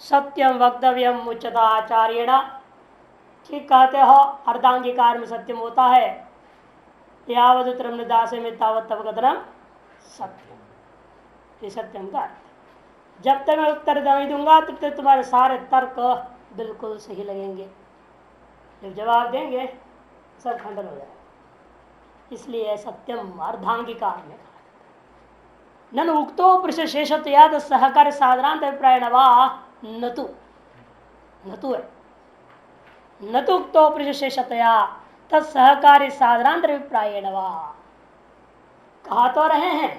सत्यम वक्तव्यम उच्चता आचार्यण। ठीक कहते हो, अर्धांगीकार में सत्यम होता है। यावद उत्तरम दास में तावत तब कथनम सत्यम, ये सत्यम का अर्थ। जब तक मैं उत्तर नहीं दूंगा तब तक तुम्हारे सारे तर्क बिल्कुल सही लगेंगे, जब जवाब देंगे सब खंडन हो जाएगा। इसलिए सत्यम अर्धांगीकार में नन उक्तो प्रशेषतया सहकार साधारण अभिप्राय नतु नतु है नतु उक्तो प्रशेषतया तत्सहकारी साधारण अभिप्राय कहा तो रहे हैं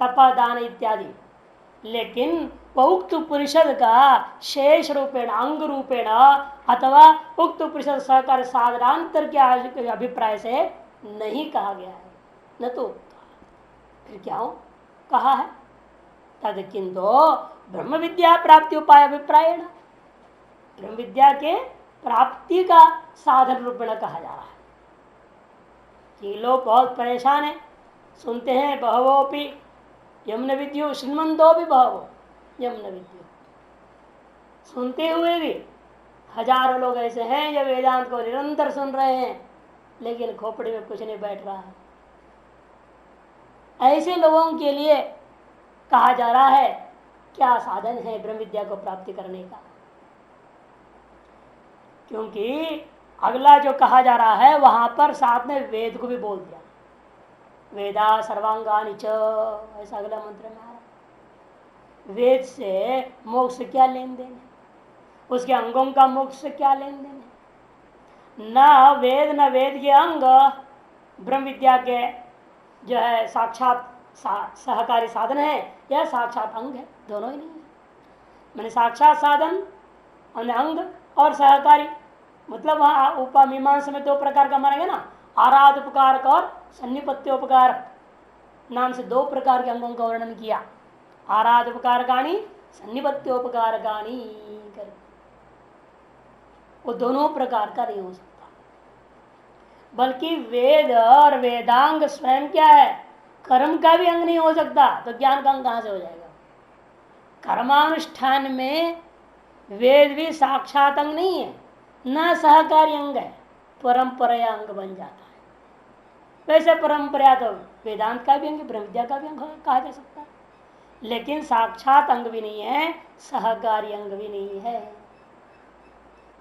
तपादान इत्यादि, लेकिन उक्त परिषद का शेष रूपेण अंग रूपेण अथवा उक्त परिषद सहकार साधारांतर के अभिप्राय से नहीं कहा गया है। न तो फिर क्या हो कहा है तद किंतु ब्रह्म विद्या प्राप्ति उपाय अभिप्राय, ब्रह्म विद्या के प्राप्ति का साधन रूपेण कहा जा रहा है। कि लोग बहुत परेशान है, सुनते हैं बहवोपि यमन विद्यो श्रीमंतो भी बहवो यमन विद्यो, सुनते हुए भी हजारों लोग ऐसे हैं जो वेदांत को निरंतर सुन रहे हैं लेकिन खोपड़ी में कुछ नहीं बैठ रहा है। ऐसे लोगों के लिए कहा जा रहा है क्या साधन है ब्रह्म विद्या को प्राप्ति करने का। क्योंकि अगला जो कहा जा रहा है वहां पर साथ में वेद को भी बोल दिया, वेदा सर्वांगानि च, ऐसा अगला मंत्र में आ रहा है। वेद से मोक्ष से क्या लेन देन है, उसके अंगों का मोक्ष से क्या लेन देन है। न वेद के अंग ब्रह्म विद्या के जो है साक्षात सहकारी साधन है या साक्षात अंग है, दोनों ही नहीं है। मैंने साक्षात साधन अंग और सहकारी मतलब वहाँ उपमीमांसा में दो प्रकार का माना गया ना, आराध उपकारक और सन्निपत्योपकारक नाम से दो प्रकार के अंगों का वर्णन किया। आराध उपकारकाणी सन्निपत्योपकारकाणी कर, वो दोनों प्रकार का नहीं हो सकता। बल्कि वेद और वेदांग स्वयं क्या है, कर्म का भी अंग नहीं हो सकता, तो ज्ञान का अंग कहां से हो जाएगा। कर्मानुष्ठान में वेद भी साक्षात अंग नहीं है, न सहकारी अंग है, परंपरा अंग बन जाता है। वैसे परंपरा तो वेदांत का भी अंग, ब्रह्म विद्या का भी अंग कहा जा सकता है, लेकिन साक्षात अंग भी नहीं है, सहकारी अंग भी नहीं है।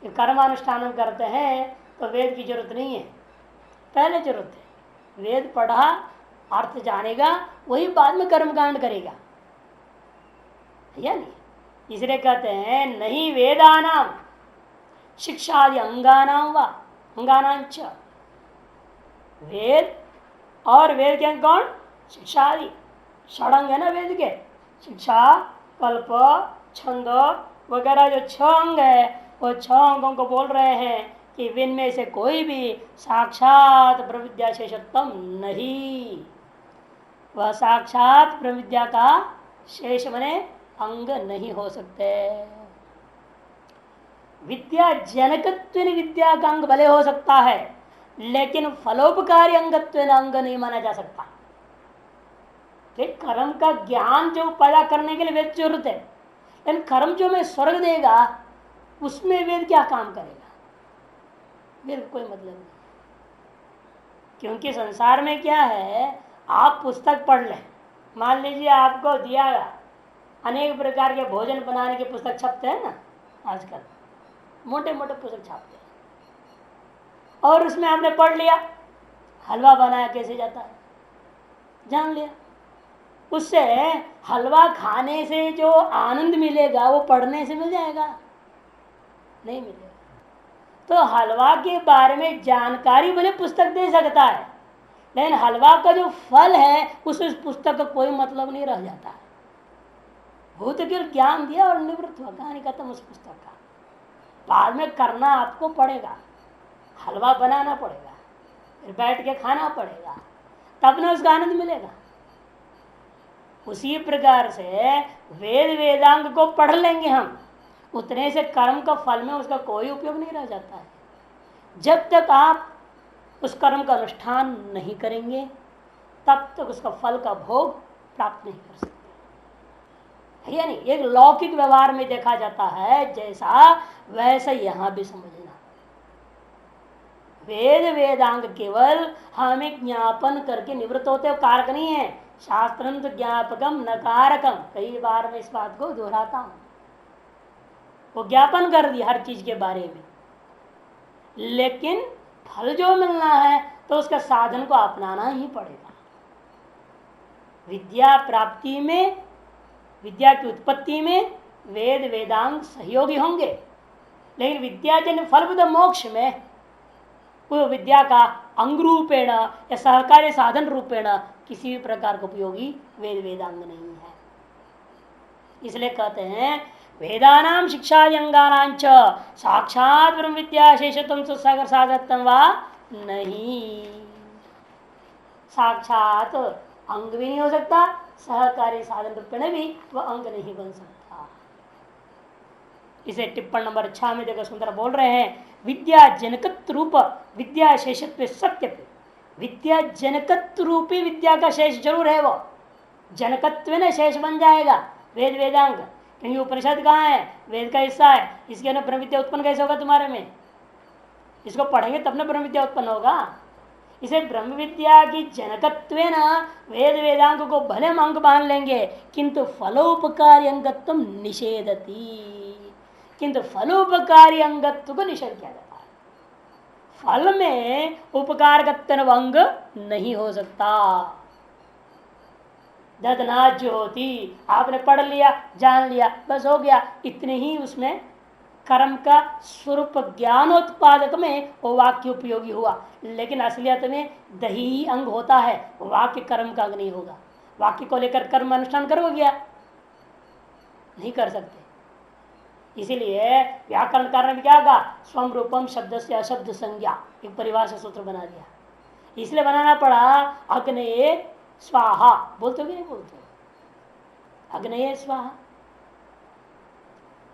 कर्मानुष्ठान करते हैं तो वेद की जरूरत नहीं है, पहले जरूरत है। वेद पढ़ा अर्थ जानेगा, वही बाद में कर्मकांड करेगा, या नहीं। इसलिए कहते हैं नहीं वेदानाम शिक्षादि अंगानाम व अंगानांच, वेद और वेद के अंग कौन, शिक्षादि षडंग है ना वेद के, शिक्षा कल्प छंद वगैरह जो 6 अंग है, वो 6 अंगों को बोल रहे हैं कि इनमें से कोई भी साक्षात ब्रह्म विद्या शेषत्वम नहीं, वह साक्षात ब्रह्म विद्या का शेष बने अंग नहीं हो सकते। विद्या जनकत्व विद्या का अंग भले हो सकता है, लेकिन फलोपकारी अंगत्व अंग नहीं माना जा सकता। फिर कर्म का ज्ञान जो पैदा करने के लिए वेद जरूरत है, लेकिन कर्म जो हमें स्वर्ग देगा उसमें वेद क्या काम करेगा, वेद कोई मतलब नहीं। क्योंकि संसार में क्या है, आप पुस्तक पढ़ लें, मान लीजिए आपको दिया अनेक प्रकार के भोजन बनाने के पुस्तक छपते हैं ना आजकल, मोटे मोटे पुस्तक छापते हैं, और उसमें आपने पढ़ लिया हलवा बनाया कैसे जाता है, जान लिया, उससे हलवा खाने से जो आनंद मिलेगा वो पढ़ने से मिल जाएगा, नहीं मिलेगा। तो हलवा के बारे में जानकारी भले पुस्तक दे सकता है, लेकिन हलवा का जो फल है उस पुस्तक का कोई मतलब नहीं रह जाता है। भूत के ज्ञान दिया और निवृत्त हुआ, कहानी खत्म उस पुस्तक का। बाद में करना आपको पड़ेगा, हलवा बनाना पड़ेगा, फिर बैठ के खाना पड़ेगा, तब ना उसका आनंद मिलेगा। उसी प्रकार से वेद वेदांग को पढ़ लेंगे हम, उतने से कर्म का फल में उसका कोई उपयोग नहीं रह जाता है। जब तक आप उस कर्म का अनुष्ठान नहीं करेंगे तब तक उसका फल का भोग प्राप्त नहीं कर सकते। है या नहीं? एक लौकिक व्यवहार में देखा जाता है जैसा, वैसा यहां भी समझना। वेद वेदांग केवल हमें ज्ञापन करके निवृत्त होते हो, कारक नहीं है। शास्त्रंत ज्ञापकम न कारकम, कई बार मैं इस बात को दोहराता हूं। वो ज्ञापन कर दिया हर चीज के बारे में, लेकिन फल जो मिलना है तो उसका साधन को अपनाना ही पड़ेगा। विद्या प्राप्ति में, विद्या की उत्पत्ति में वेद वेदांग सहयोगी होंगे, लेकिन विद्याजन्य फलभूत मोक्ष में वो विद्या का अंग रूपेण या सहकारी साधन रूपेण किसी भी प्रकार का उपयोगी वेद वेदांग नहीं है। इसलिए कहते हैं वेदानाम शिक्षा अंगानांच साक्षात ब्रह्म विद्या शेषत्व सागर साधत्व वा नहीं। साक्षात अंग भी नहीं हो सकता, सहकारी साधन रूपेण भी वह अंग नहीं बन सकता। इसे टिप्पण नंबर 6 में देखो सुंदर बोल रहे हैं, विद्या जनकत्व रूप विद्या शेषत्व सत्य पे। विद्या जनकत्व रूपी विद्या का शेष जरूर है, वो जनकत्व न शेष बन जाएगा वेद वेदांग। क्योंकि उपनिषद कहाँ है? वेद का हिस्सा है। इसके अंदर ब्रह्म विद्या उत्पन्न कैसे होगा तुम्हारे में? इसको पढ़ेंगे तब न ब्रह्म विद्या उत्पन्न होगा। इसे ब्रह्म विद्या की जनकत्व न वेद वेदांग को भले हम अंग मान लेंगे, किंतु फलोपकारी अंगत्व निषेधती। किंतु फलोपकारी अंगत्व को निषेध किया जाता है। फल में उपकार अंग नहीं हो सकता। ददना ज्योति आपने पढ़ लिया, जान लिया, बस हो गया, इतने ही उसमें कर्म का स्वरूप ज्ञानोत्पादक में वो वाक्य उपयोगी हुआ। लेकिन असलियत में दही अंग होता है, वाक्य कर्म का अंग नहीं होगा। वाक्य को लेकर कर्म अनुष्ठान करोगे क्या? नहीं कर सकते। इसीलिए व्याकरणकार ने क्या कहा? स्वम रूपम शब्द से अशब्द संज्ञा, एक परिभाषा सूत्र बना दिया। इसलिए बनाना पड़ा अग्नये स्वाहा। बोलते हो कि नहीं बोलते? अग्नये स्वाहा,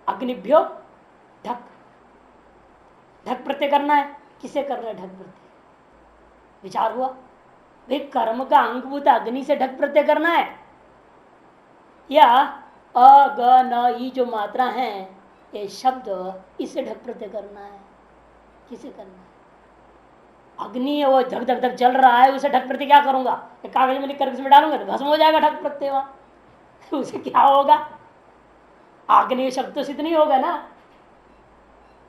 अग्निभ्यो ढक। ढक प्रत्यय करना है, किसे करना है ढक प्रत्यय? विचार हुआ भाई, कर्म का अंगभूत अग्नि से ढक प्रत्यय करना है, या अ ग न ई जो मात्रा है ये शब्द इससे ढक प्रत्यय करना है? किसे करना है? अग्नि वो धक धक धक जल रहा है, उसे ढक प्रत्यय क्या करूंगा? एक कागज में लिख कर इसमें डालूंगा तो भस्म हो जाएगा ढक प्रत्यय वहां। उसे क्या होगा? अग्नि शब्द तो सिद्ध नहीं होगा ना।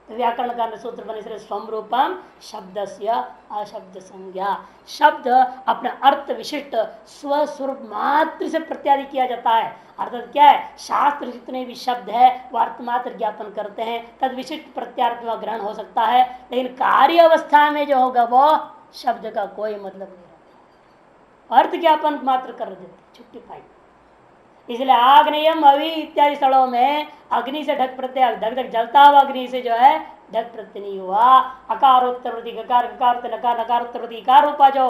व्याकरण का सूत्र बने स्वम रूपम शब्द से अशब्द संज्ञा। शब्द अपना अर्थ विशिष्ट स्वस्वरूप मात्र से प्रत्यादि किया जाता है। अर्थात क्या है? शास्त्र जितने भी शब्द है वह अर्थ मात्र ज्ञापन करते हैं, तद विशिष्ट प्रत्यार्थ में ग्रहण हो सकता है, लेकिन कार्य अवस्था में जो होगा वो शब्द का कोई मतलब नहीं रहता, अर्थ ज्ञापन मात्र कर देते, छुट्टी पाई। इसलिए आग्नेयम अवि इत्यादि स्थलों में अग्नि से ढक प्रत्यय, ढक ढक जलता हुआ अग्नि से जो है ढक प्रत्यय नहीं हुआ। अकारोत्तरवृत्ति गकार, नकार, नकारोत्तरवृत्ति इकार रूपा जो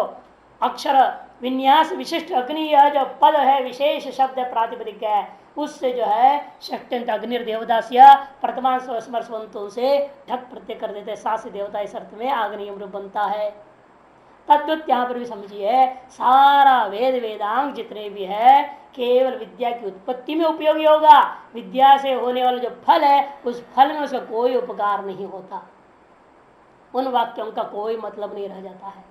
अक्षर विन्यास विशिष्ट अग्नि, यह जो पद है विशेष शब्द प्रातिपदिक है, उससे जो है षष्ट्यंत अग्निर्देवदास्य प्रथमान स्मरसवंतों से ढक प्रत्यय कर देते, सात से देवता इस अर्थ में आग्नेयम रूप बनता है। तद्वत यहाँ पर भी समझिए, सारा वेद वेदांग जितने भी है केवल विद्या की उत्पत्ति में उपयोगी होगा। विद्या से होने वाला जो फल है उस फल में उसका कोई उपकार नहीं होता, उन वाक्यों का कोई मतलब नहीं रह जाता है।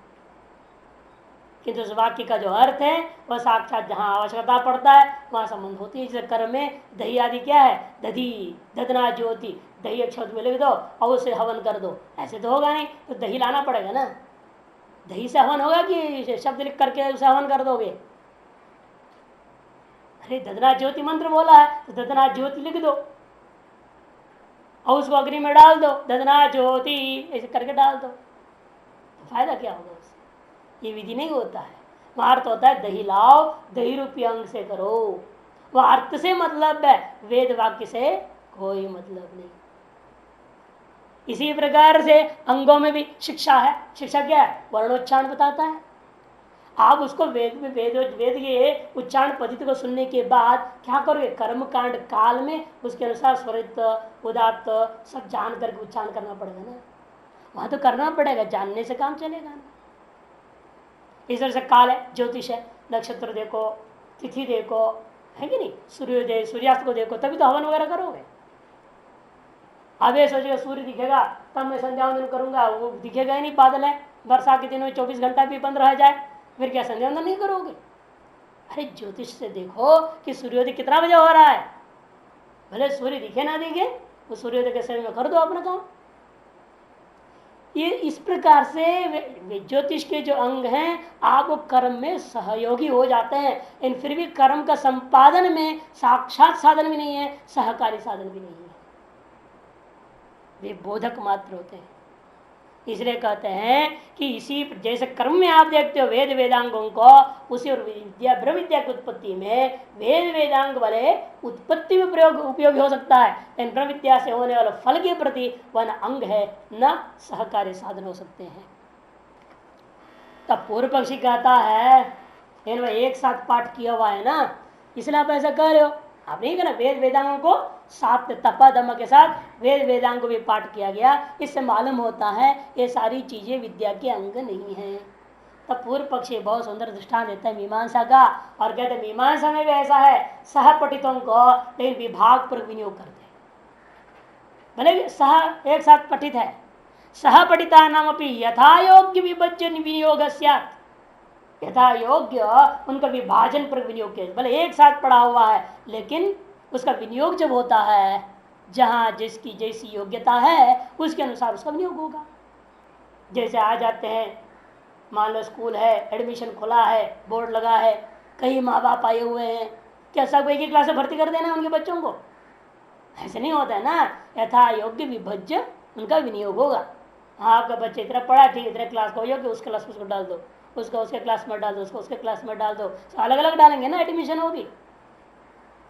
किंतु उस वाक्य का जो अर्थ है वह साक्षात जहाँ आवश्यकता पड़ता है वहां संबंध होती है। जैसे कर्म में दही आदि क्या है? दधी, दधना ज्योति, दही एक शब्द में लिख दो और उसे हवन कर दो, ऐसे तो होगा नहीं, तो दही लाना पड़ेगा ना। दही से हवन होगा कि शब्द लिख करके उसे हवन कर दोगे? अरे दधना ज्योति मंत्र बोला है तो दधना ज्योति लिख दो और उसको अग्नि में डाल दो, दधना ज्योति ऐसे करके डाल दो, तो फायदा क्या होगा उससे? ये विधि नहीं होता है। वह अर्थ होता है दही लाओ, दही रूपी अंग से करो, वह अर्थ से मतलब है, वेद वाक्य से कोई मतलब नहीं। इसी प्रकार से अंगों में भी शिक्षा है। शिक्षा क्या है? वर्णोच्चारण बताता है। आप उसको वेद में वेद के उच्चारण पद्धति को सुनने के बाद क्या करोगे? कर्म कांड काल में उसके अनुसार स्वरित उदात्त सब जान करके उच्चारण करना पड़ेगा ना। वहां तो करना पड़ेगा, जानने से काम चलेगा ना। इस तरह से काल है, ज्योतिष है, नक्षत्र देखो, तिथि देखो, है कि नहीं? सूर्योदय सूर्यास्त को देखो तभी तो हवन वगैरह करोगे। अब ये सोचेगा सूर्य दिखेगा तब मैं संध्या वंदन करूंगा, वो दिखेगा ही नहीं, बादल है। वर्षा के दिनों में 24 घंटा भी बंद रह जाए फिर क्या संध्या वंदन नहीं करोगे? अरे ज्योतिष से देखो कि सूर्योदय कितना बजे हो रहा है, भले सूर्य दिखे ना दिखे, वो सूर्योदय के समय में कर दो अपना काम। ये इस प्रकार से ज्योतिष के जो अंग हैं आप वो कर्म में सहयोगी हो जाते हैं, लेकिन फिर भी कर्म का संपादन में साक्षात साधन भी नहीं है, सहकारी साधन भी नहीं है, वे बोधक मात्र होते हैं। इसलिए कहते हैं कि इसी जैसे कर्म में आप देखते हो वेद वेदांगों को, उसी और विद्या ब्रह्म विद्या की उत्पत्ति में वेद वेदांग वाले उत्पत्ति में प्रयोग उपयोगी हो सकता है, लेकिन ब्रह्म विद्या से होने वाले फल के प्रति वह न अंग है न सहकारी साधन हो सकते हैं। तब पूर्व पक्षी कहता है वह एक साथ पाठ किया हुआ है ना, इसलिए आप ऐसा कह रहे हो। आप नहीं कहना वेद वेदांगों को साथ तपा दम के साथ वेद वेदांग को भी पाठ किया गया, इससे मालूम होता है ये सारी चीजें विद्या के अंग नहीं है। तब पूर्व पक्षी बहुत सुंदर दृष्टांत देता है मीमांसा का, और कहते हैं मीमांसा में भी ऐसा है सह पठितों को लेकिन विभाग पर विनियोग करते हैं, भले सह एक साथ पठित है, सह पठिता नाम अपनी यथा योग्य विभजन विनियोग यथा योग्य उनका विभाजन पर विनियोग किया, भले एक साथ पढ़ा हुआ है लेकिन उसका विनियोग जब होता है जहां जिसकी जैसी योग्यता है उसके अनुसार उसका विनियोग होगा। जैसे आ जाते हैं, मान लो स्कूल है, एडमिशन खुला है, बोर्ड लगा है, कई माँ बाप आए हुए हैं, क्या सब एक ही क्लास में भर्ती कर देना उनके बच्चों को? ऐसे नहीं होता है ना, यथा योग्य विभज्य उनका विनियोग होगा। हाँ आपका बच्चे इतना पढ़ा, ठीक इतने क्लास को योग्य उस क्लास में उसको डाल दो, उसको उसके क्लास में डाल दो, उसको उसके क्लास में डाल दो, तो अलग अलग डालेंगे ना एडमिशन होगी।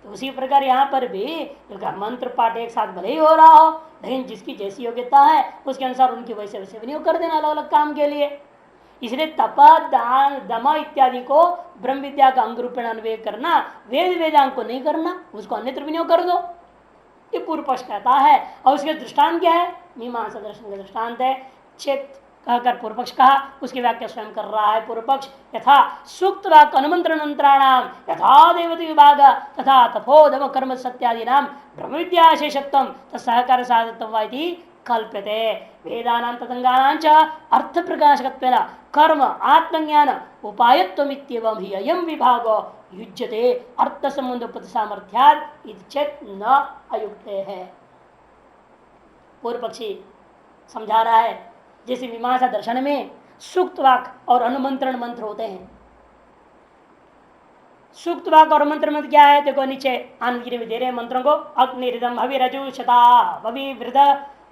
तो उसी प्रकार यहाँ पर भी मंत्र पाठ एक साथ भले ही हो रहा हो, लेकिन जिसकी जैसी योग्यता है उसके अनुसार उनकी वैसे वैसे विनियोग कर देना अलग अलग काम के लिए। इसलिए तप दान दम इत्यादि को ब्रह्म विद्या का अंग रूपेण अन्वय करना, वेद वेदांग को नहीं करना, उसको अन्यत्र विनियोग कर दो, ये पूर्व पक्ष कहता है। और उसके दृष्टांत क्या है? मीमांसा दर्शन का दृष्टांत है। चेत कहकर पूर्व पक्ष कहा, उसकी व्याख्या स्वयं कर रहा है पूर्व पक्ष। यथा सूक्त वाक् अनुमंत्रण मंत्राणाम यथा देवता विभाग तथा तपोधम कर्म सत्यादि नाम ब्रह्म विद्या शेषत्व सहकार साधत्व कल्प्यते। वेदानां तदंगानां च अर्थ प्रकाशकत्वेन कर्म आत्मज्ञान उपायत्वमित्येवं हि अयं विभागो युज्यते अर्थ संबंध सामर्थ्यात् इच्छेत न अयुक्त है। पूर्व पक्षी समझा रहा है जैसे मीमांसा दर्शन में सूक्त वाक् और अनुमंत्रण मंत्र होते हैं। सूक्त वाक् और मंत्र मंत्र क्या है? देखो नीचे आनंदगिरी में दे रहे मंत्रों को। अग्निरिदम हविरजु शता वविवृद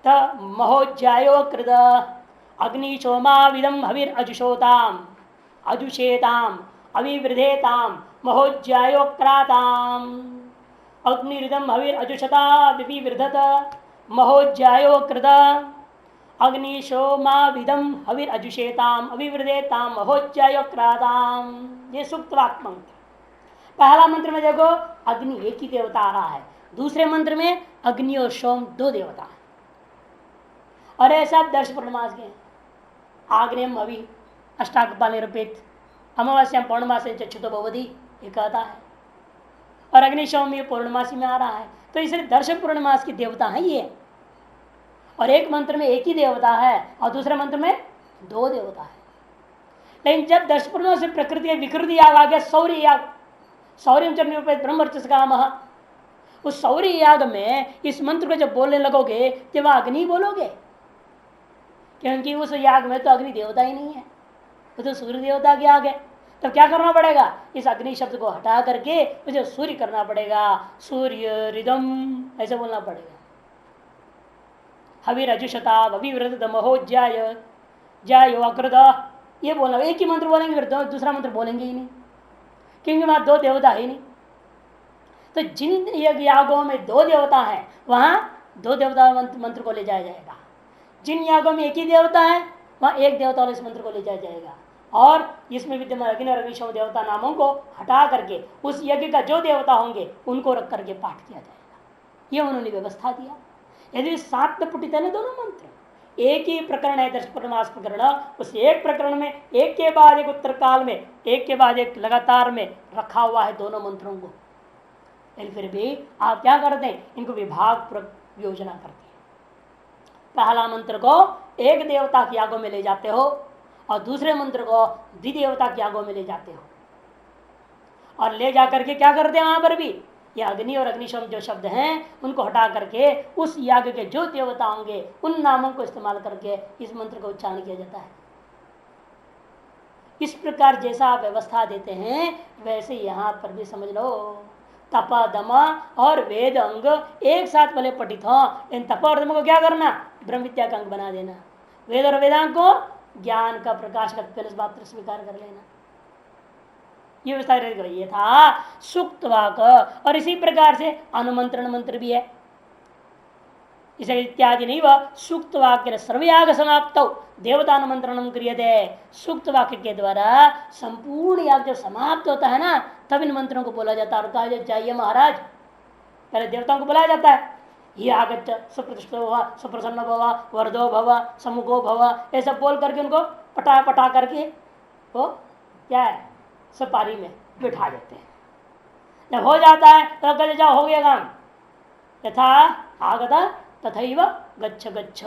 महोज्जायो कृद अग्निशोमाविदम हविर अजुषोताम अजुषेताम अविवृधेताम महोज्जायोक्राताम। अग्निरिदम हविर अजुषता विवृधत महोज्जायो कृद अग्निशोमाविदम हविर अजुषेताम अविवृधेताम महोज्जायोक्राताम। ये सूक्त वाक्य मंत्र। पहला मंत्र में देखो अग्नि एक ही देवता आ रहा है, दूसरे मंत्र में अग्नि और सोम दो देवता है। और ऐसा दर्श पूर्णमास के आग्नेयम अवि अष्टाकपाल निरूपित अमावस्या पौर्णमासी चक्षुतो भवति ये कहता है, और अग्निशोम ये पूर्णमासी में आ रहा है। तो इसलिए दर्श पूर्णमास की देवता है ये, और एक मंत्र में एक ही देवता है और दूसरे मंत्र में दो देवता है। लेकिन जब दर्श पूर्णमास से प्रकृति विकृति याग आ गया, सौर्य याग, सौर्य निरूपित ब्रह्मवर्चस काम, उस सौर्य याग में इस मंत्र को जब बोलने लगोगे तो वह अग्नि बोलोगे, क्योंकि उस याग में तो अग्नि देवता ही नहीं है, वो तो सूर्य देवता के याग है। तो क्या करना पड़ेगा? इस अग्नि शब्द को हटा करके मुझे सूर्य करना पड़ेगा, सूर्य रिदम ऐसे बोलना पड़ेगा। हविर अजुषता अविवृत महोज्जाय जायो अकृत ये बोलना, एक ही मंत्र बोलेंगे फिर दूसरा मंत्र बोलेंगे ही नहीं, क्योंकि वहां दो देवता है नहीं। तो जिन यागों में दो देवता है वहां दो देवता मंत्र को ले जाया जाएगा, जिन यागों में एक ही देवता है वहां एक देवता और इस मंत्र को ले जाया जाएगा, और इसमें विद्यमान अग्नि और अग्निशोम देवता नामों को हटा करके उस यज्ञ का जो देवता होंगे उनको रख करके पाठ किया जाएगा। ये उन्होंने व्यवस्था दिया। यदि सात पुटित है ना दोनों मंत्र, एक ही प्रकरण है दर्श पूर्णमास प्रकरण, उस एक प्रकरण में एक के बाद एक उत्तर काल में एक के बाद एक लगातार में रखा हुआ है दोनों मंत्रों को। लेकिन फिर भी आप क्या करते हैं, इनको विभाग पूर्वक योजना करते हैं। पहला मंत्र को एक देवता के यागों में ले जाते हो और दूसरे मंत्र को द्विदेवता के यागों में ले जाते हो, और ले जाकर के क्या करते हैं, वहां पर भी ये अग्नि और अग्निशम जो शब्द हैं उनको हटा करके उस याग के जो देवता होंगे उन नामों को इस्तेमाल करके इस मंत्र का उच्चारण किया जाता है। इस प्रकार जैसा आप व्यवस्था देते हैं वैसे यहाँ पर भी समझ लो, तप दम और वेद अंग एक साथ भले पठित हो, इन तप और दम को क्या करना, ब्रह्म विद्या का अंग बना देना, वेद और वेदांग को ज्ञान का प्रकाश मात्र स्वीकार कर लेना, ये व्यवस्था ये था सुक्त वाक। और इसी प्रकार से अनुमंत्रण मंत्र भी है, इसे इत्यादि नहीं, वह सुक्त वाक्य सर्वयाग समाप्त देवता अनुमंत्रणम क्रियते। सुक्त वाक्य के द्वारा संपूर्ण याग जब समाप्त होता है ना, तब इन मंत्रों को बोला जाता है और कहा जाइए महाराज, पहले देवताओं को बुलाया जाता है, ये आगत सुप्रतिष्ठो भव सुप्रसन्न भव वरदो भव समुखो भव, ऐसा बोल करके उनको पटा पटा करके वो क्या है सपारी में बिठा देते हैं। जब हो जाता है तो कहते जाओ हो गया काम, यथा आगता तथैव गच्छ गच्छ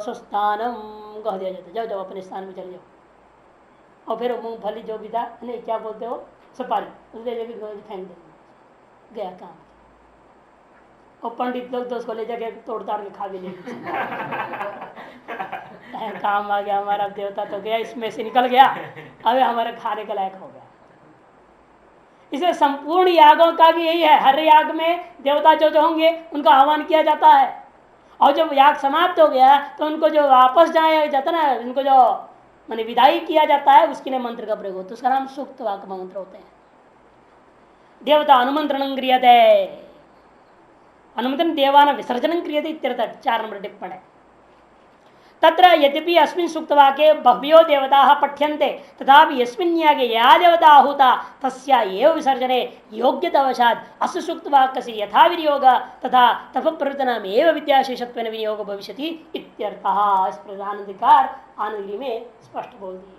स्वस्थानम कह दिया जाता है, जाओ जाओ अपने स्थान में चले जाओ। और फिर मूंगफली जो भी था नहीं क्या बोलते हो सुपारी उसले लेके फेंक देंगे, गया काम। और पंडित लोग तो उसको ले जाके तोड़ ताड़ के खा भी लेंगे काम आ गया हमारा देवता तो गया, इसमें से निकल गया, अभी हमारे खाने के लायक हो गया। इसे संपूर्ण यागों का भी यही है, हर याग में देवता जो जो होंगे उनका आह्वान किया जाता है, और जब याग समाप्त हो गया तो उनको जो वापस जाया जाता ना, उनको जो माने विदाई किया जाता है उसके लिए मंत्र का प्रयोग होता है, उसका नाम सूक्त वाक मंत्र होते हैं। देवता अनुमंत्रण क्रियते, अनुमंत्रण देवान विसर्जन क्रियते इत्यर्थ 4 नंबर टिप्पणी है। तत्र यद्यपि अस्मिन् सूक्तवाक्ये बह्व्यो देवताः पठ्यन्ते तथापि यस्मिन् यागे या देवता आहूता तस्या एव विसर्जने योग्यतावशात् अस्य सूक्तवाक्यस्य यथा विनियोग तथा तपप्रवृत्तनामेव विद्याशेषत्वेन विनियोग भविष्यति इत्यर्थः। इस प्रधानाधिकार आनंदी में स्पष्ट बोल दिए,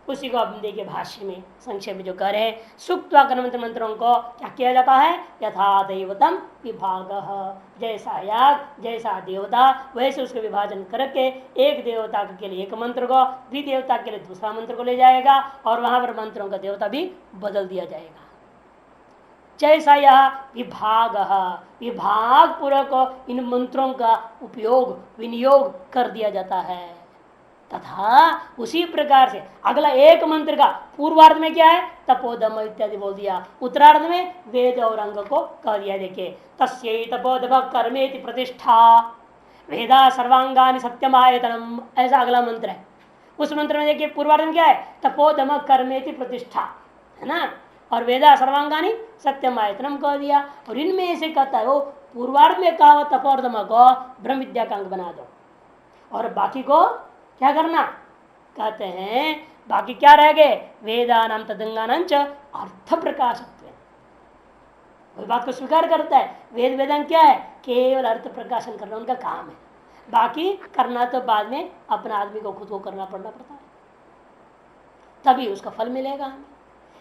उसी को अब देखिए भाष्य में संक्षेप में जो कह रहे हैं, सूक्तवाक्य मंत्रों को क्या किया जाता है, यथा दैवतम विभाग, जैसा याग जैसा देवता वैसे उसका विभाजन करके एक देवता के लिए एक मंत्र को, द्विदेवता के लिए दूसरा मंत्र को ले जाएगा और वहां पर मंत्रों का देवता भी बदल दिया जाएगा। जैसा यह विभाग, विभाग पूर्वक इन मंत्रों का उपयोग विनियोग कर दिया जाता है, तथा उसी प्रकार से अगला एक मंत्र का पूर्वार्ध में क्या है, तपोदम इत्यादि बोल दिया, उत्तरार्ध में वेद और अंग को कह दिया। देखिए तस्यै तपोदम कर्मेति प्रतिष्ठा वेदा सर्वांगानि सत्यमायतनम, ऐसा अगला मंत्र है। उस मंत्र में देखिए पूर्वार्ध में क्या है, तपोदम कर्मेति प्रतिष्ठा है ना, और वेदा सर्वांगानि सत्यमायतनम कह दिया। और इनमें से कहता है वो पूर्वार्ध में कहा तपोदम को ब्रह्म विद्या का अंग बना दो, और बाकी को क्या करना, कहते हैं बाकी क्या रह गए, वेदानाम तदंगानांच अर्थ प्रकाशत्व, वही बात को स्वीकार करता है। वेद वेदांग क्या है, केवल अर्थ प्रकाशन करना उनका काम है, बाकी करना तो बाद में अपना आदमी को खुद को करना पड़ता है, तभी उसका फल मिलेगा हमें।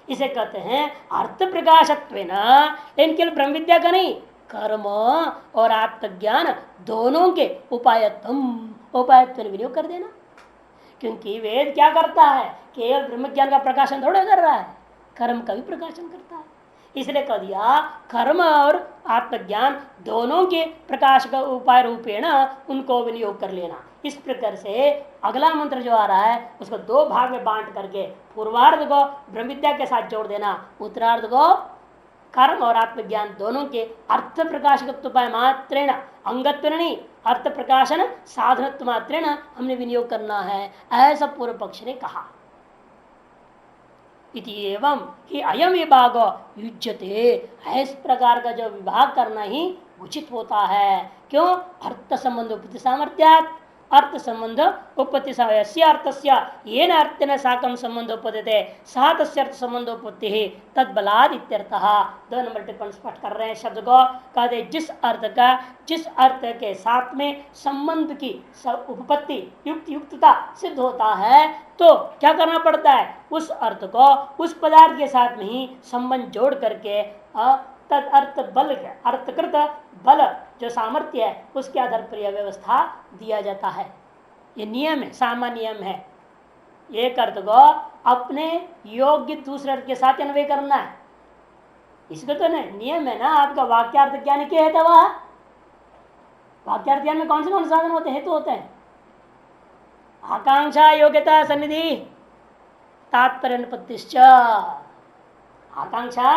इसे कहते हैं अर्थ प्रकाशत्व, लेकिन केवल ब्रह्म विद्या का नहीं, कर्म और आत्मज्ञान दोनों के उपायत्व विनियोग कर देना। क्योंकि वेद क्या करता है, केवल ब्रह्म ज्ञान का प्रकाशन थोड़ा कर रहा है, कर्म का भी प्रकाशन करता है। इसलिए कह दिया कर्म और आत्मज्ञान दोनों के प्रकाश का उपाय रूपेण उनको विनियोग कर लेना। इस प्रकार से अगला मंत्र जो आ रहा है उसको 2 भाग में बांट करके पूर्वार्ध को ब्रह्म विद्या के साथ जोड़ देना, उत्तरार्ध को कर्म और आत्मज्ञान दोनों के अर्थ प्रकाशकत्व मात्रेण, अंगत्व नहीं अर्थ प्रकाशन साधनत्व मात्रेण हमने विनियोग करना है, ऐसा पूर्व पक्ष ने कहा। इति एवं ही अयम विभाग युज्यते, इस प्रकार का जो विभाग करना ही उचित होता है। क्यों, अर्थ संबंध उपति सामर्थ्यात्, अर्थ संबंध उपत्ति अर्थस्य येन अर्थेन साकं संबंध उपद्यते सा तस्य अर्थ संबंधोपत्ति ही तद्बलाद इत्यर्थः। 2 नंबर टिप्पणी स्पष्ट कर रहे हैं शब्द को, कहते जिस अर्थ का जिस अर्थ के साथ में संबंध की उपपत्ति युक्तता सिद्ध होता है तो क्या करना पड़ता है, उस अर्थ को उस पदार्थ के साथ में ही संबंध जोड़ करके तद अर्थ बल अर्थकृत बल जो सामर्थ्य है उसके आधार पर यह व्यवस्था दिया जाता है। ये नियम है, सामान्य नियम है। एक अर्थ को अपने योग्य दूसरे अर्थ के साथ अन्वय करना है, इसको तो नहीं नियम है ना। आपका वाक्यार्थ ज्ञान क्या है? वह वाक्यार्थ ज्ञान में कौन से साधन होते हैं? हेतु होते हैं। आकांक्षा योग्यता सन्निधि तात्पर्य। आकांक्षा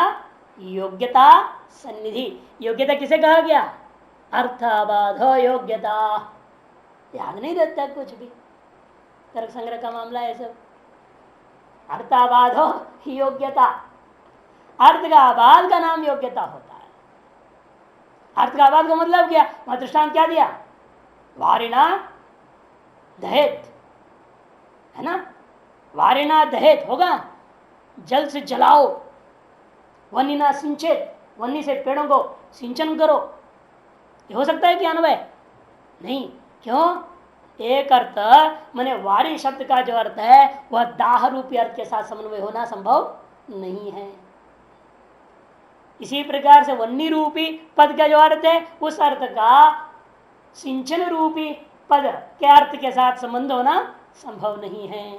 योग्यता सन्निधि। योग्यता किसे कहा गया? अर्थाबाध योग्यता। याद नहीं रहता कुछ भी, तर्क संग्रह का मामला है सब। अर्थाबाध योग्यता, अर्थ का आबाद का नाम योग्यता होता है। अर्थ का आबाद का मतलब क्या? वहां दृष्टांत क्या दिया? वारिणा दहेत है ना, वारिणा दहेत होगा, जल से जलाओ, वन्निना सिंचित, वन्नी से पेड़ों को सिंचन करो। ये हो सकता है कि अन्वय? नहीं। क्यों? एक अर्थ माने वारी शब्द का जो अर्थ है वह दाह रूपी अर्थ के साथ समन्वय होना संभव नहीं है। इसी प्रकार से वन्नी रूपी पद का जो अर्थ है उस अर्थ का सिंचन रूपी पद के अर्थ के साथ संबंध होना संभव नहीं है।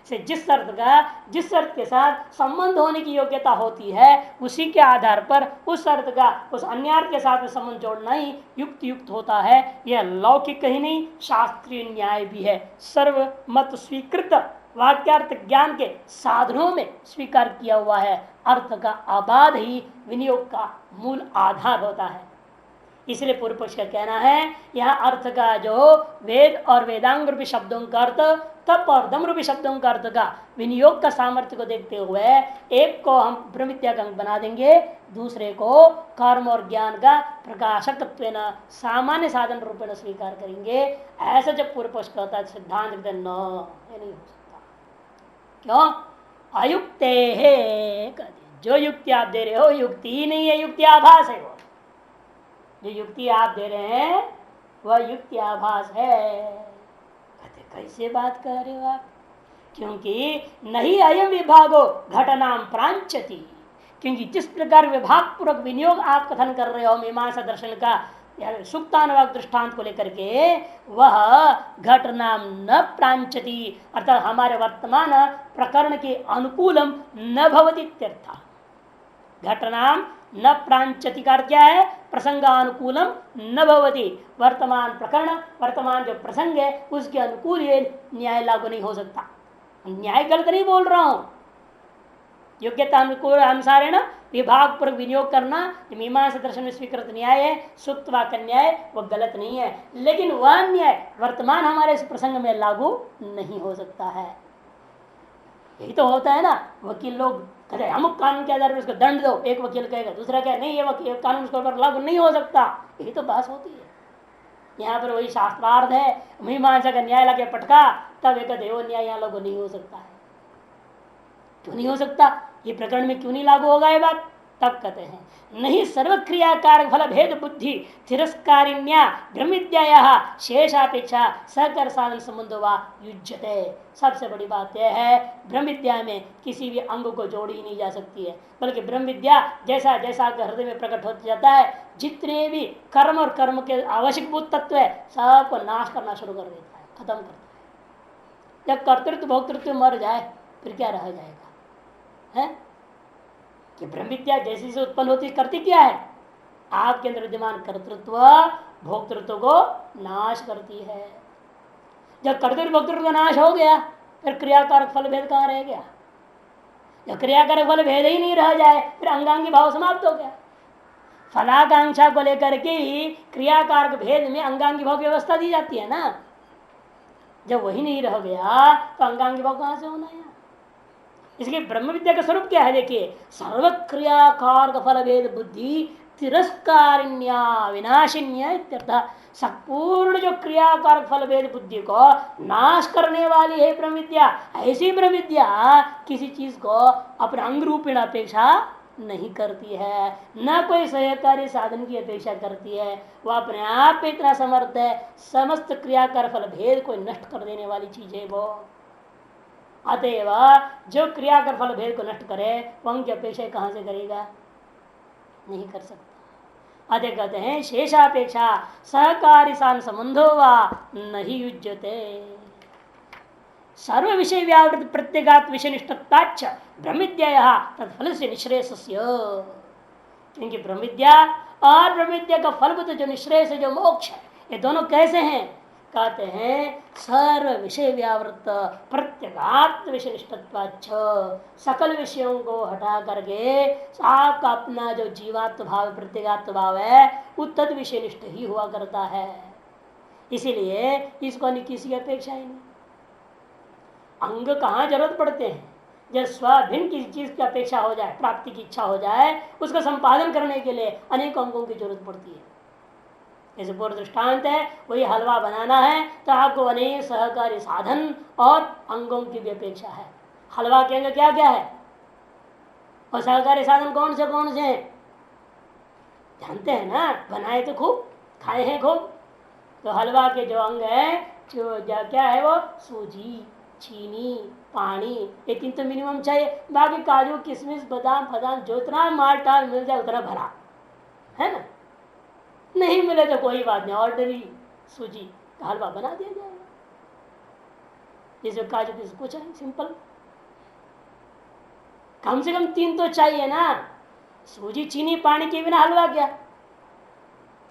से जिस अर्थ के साथ संबंध होने की योग्यता होती है उसी के आधार पर उस अर्थ का उस अन्य अर्थ के साथ संबंध जोड़ना ही युक्त होता है। यह लौकिक ही नहीं, शास्त्रीय न्याय भी है। सर्वमत स्वीकृत वाक्यार्थ ज्ञान के साधनों में स्वीकार किया हुआ है। अर्थ का आबाद ही विनियोग का मूल आधार होता है। इसलिए पूर्व पक्ष का कहना है यह अर्थ का जो वेद और वेदांग रूपी शब्दों का अर्थ, तप और दम रूपी शब्दों का अर्थ का विनियोग का सामर्थ्य को देखते हुए एक को हम ब्रह्म विद्या का अंग बना देंगे, दूसरे को कर्म और ज्ञान का प्रकाशकत्व सामान्य साधन रूप में स्वीकार करेंगे। ऐसा जब पूर्व पक्ष कहता है सिद्धांत न, ये नहीं हो सकता। क्यों? अयुक्ते है। जो युक्ति आप दे रहे हो युक्ति ही नहीं है, युक्ति आभास है। वो जो युक्ति आप दे रहे हैं वह युक्ति आभास है। कहते कैसे बात कर रहे हो आप? क्योंकि नहीं अयम विभागो घटनाम प्रांचति। क्योंकि जिस प्रकार विभाग पूर्वक विनियोग आप कथन कर रहे हो मीमांसा दर्शन का सुक्तानुवाद दृष्टांत को लेकर के, वह घटनाम न प्रांचति अर्थात हमारे वर्तमान प्रकरण के अनुकूलम न भवति इत्यर्थ। घटनाम न प्रांचति का क्या है? प्रसंगानुकूलम न भवति। वर्तमान प्रकरण, वर्तमान जो प्रसंग है उसके अनुकूल ये न्याय लागू नहीं हो सकता। न्याय गलत नहीं बोल रहा हूं, योग्यता अनुकूल अनुसार है ना विभाग पर विनियोग करना मीमांसा दर्शन में स्वीकृत न्याय है। सुक्त वाक्य न्याय वो गलत नहीं है, लेकिन वह न्याय वर्तमान हमारे इस प्रसंग में लागू नहीं हो सकता है। यही तो होता है ना, वकील लोग कहते अमुक कानून के आधार पर उसको दंड दो, एक वकील कहेगा, दूसरा कहे नहीं ये कानून उसके ऊपर लागू नहीं हो सकता। यही तो बात होती है। यहाँ पर वही शास्त्रार्थ है, मीमांसा का न्याय लगे पटका, तब एक कहते वो न्याय यहाँ लागू नहीं हो सकता है। क्यों नहीं हो सकता? ये प्रकरण में क्यों नहीं लागू होगा ये बात? तब कहते हैं नहीं सर्वक्रियाकार फल भेद बुद्धि तिरस्कारिण्या ब्रह्मविद्या शेषापेक्षा सहकर साधन संबंधो वा युज्यते। सबसे बड़ी बात यह है ब्रह्म विद्या में किसी भी अंग को जोड़ी नहीं जा सकती है, बल्कि ब्रह्म विद्या जैसा जैसा हृदय में प्रकट होता जाता है जितने भी कर्म और कर्म के आवश्यकभूत तत्व है सबको नाश करना शुरू कर देता है, खत्म करता है। जब कर्तृत्व भोक्तृत्व मर जाए फिर क्या रह जाएगा? है कि ब्रह्म विद्या जैसी से उत्पन्न होती करती क्या है? आपके अंदर विद्यमान कर्तृत्व भोक्तृत्व को नाश करती है। जब कर्तृत्व भोक्तृत्व का नाश हो गया फिर क्रियाकारक फल भेद कहाँ रह गया? जब क्रियाकारक फल भेद ही नहीं रह जाए फिर अंगांगी भाव समाप्त हो गया। फलाकांक्षा को लेकर के ही क्रियाकारक भेद में अंगांगी भाव की व्यवस्था दी जाती है ना। जब वही नहीं रह गया तो अंगांगी भाव कहां से होना है? इसलिए ब्रह्म विद्या का स्वरूप क्या है? देखिए सर्वक्रियाकार फल भेद बुद्धि तिरस्कारिण्या विनाशिन्या इत्यर्थ। संपूर्ण जो क्रियाकार फल भेद बुद्धि को नाश करने वाली है ब्रह्म विद्या। ऐसी ब्रह्म विद्या किसी चीज को अपने अंग रूपेण अपेक्षा नहीं करती है, न कोई सहकारी साधन की अपेक्षा करती है। वह अपने आप पे इतना समर्थ है, समस्त क्रियाकार फल भेद को नष्ट कर देने वाली चीज है वो। अतएव जो क्रिया कर फल भेद को नष्ट करे वह की अपेक्षा कहां से करेगा? नहीं कर सकता। अतः कहते हैं शेषापेक्षा सहकारी सान संबंधो वा नहीं युज्यते। सर्व विषय व्यावृत प्रत्येगात विषय निष्ठत्वाच्च ब्रह्मविद्या तत्फल से निश्रेयस्य। क्योंकि ब्रह्मविद्या और ब्रह्मविद्या का फलभूत जो निश्रेयस जो मोक्ष है, ये दोनों कैसे हैं? कहते हैं सर्व विषय व्यावृत प्रत्यगात्म विषय निष्ठत्वाच्च, सकल विषयों को हटा करके आपका अपना जो जीवात्म भाव प्रत्यगात्म भाव है वो तद विषय निष्ठ ही हुआ करता है। इसीलिए इसको किसी की अपेक्षा ही नहीं। अंग कहाँ जरूरत पड़ते हैं? जब स्वाभिन्न किसी चीज की अपेक्षा हो जाए, प्राप्ति की इच्छा हो जाए, उसका संपादन करने के लिए अनेक अंगों की जरूरत पड़ती है। जैसे पूर्व दृष्टांत है, वही हलवा बनाना है तो आपको अनेक सहकारी साधन और अंगों की भी अपेक्षा है। हलवा के अंग क्या क्या है और सहकारी साधन कौन से हैं जानते हैं ना? बनाए तो खूब, खाए हैं खूब। तो हलवा के जो अंग है जो क्या है वो सूजी, चीनी, पानी, ये तीन तो मिनिमम चाहिए। बाकी काजू किशमिश बादाम फदाम जो इतना माल टाल मिल जाए उतना भला है ना। नहीं मिले तो कोई बात नहीं, ऑर्डनरी सूजी का हलवा बना दिया जाएगा। जैसे काजू किशमिश कुछ है सिंपल, कम से कम तीन तो चाहिए ना। सूजी चीनी पानी के बिना हलवा क्या?